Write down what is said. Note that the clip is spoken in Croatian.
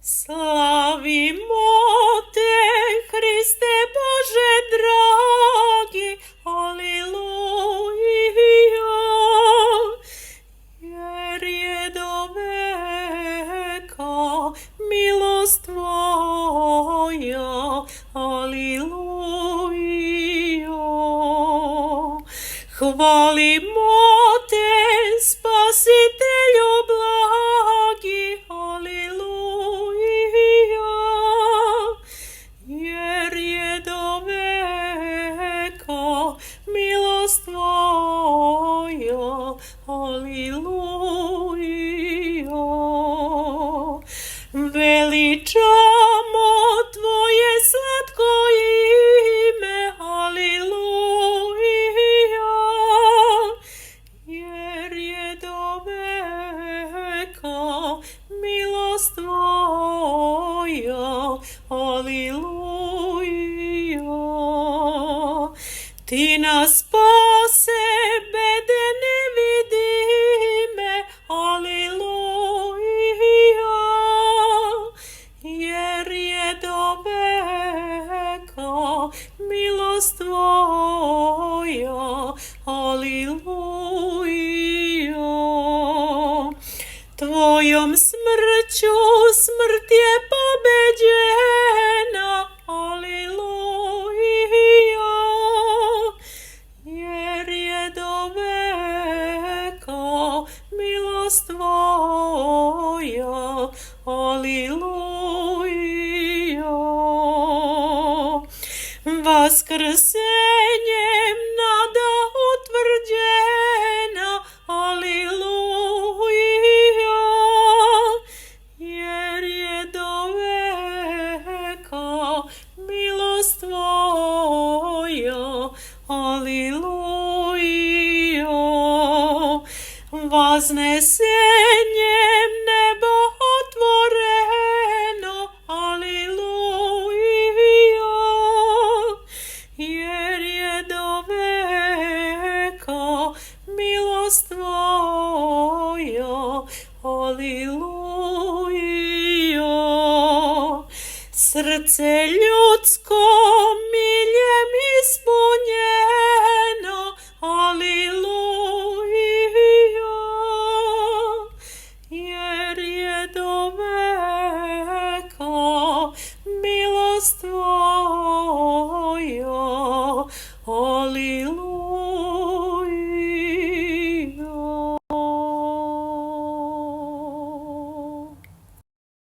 Slavimo te, Hriste Bože dragi, aleluja, jer je do veka milost tvoja, aleluja. Hvalimo te, Spasitelju blagi, aleluja, jer je do veka milost tvoja, aleluja. Veličamo tvoje slatko ime, aleluja, jer je do veka milost tvoja, aleluja. Ti nas spase bede nevidime, aleluja, jer je do veka milost tvoja, aleluja. Tvojom smrću smrt je pobeđena, aleluja, jer je do veka milost tvoja, aleluja. Vaskrsenjem nada utvrđena, aleluja, jer je do veka milost tvoja, aleluja. Vaznesenjem nebo otvoreno, aleluja, jer je do veka milost tvoja, aleluja. Srce ljudsko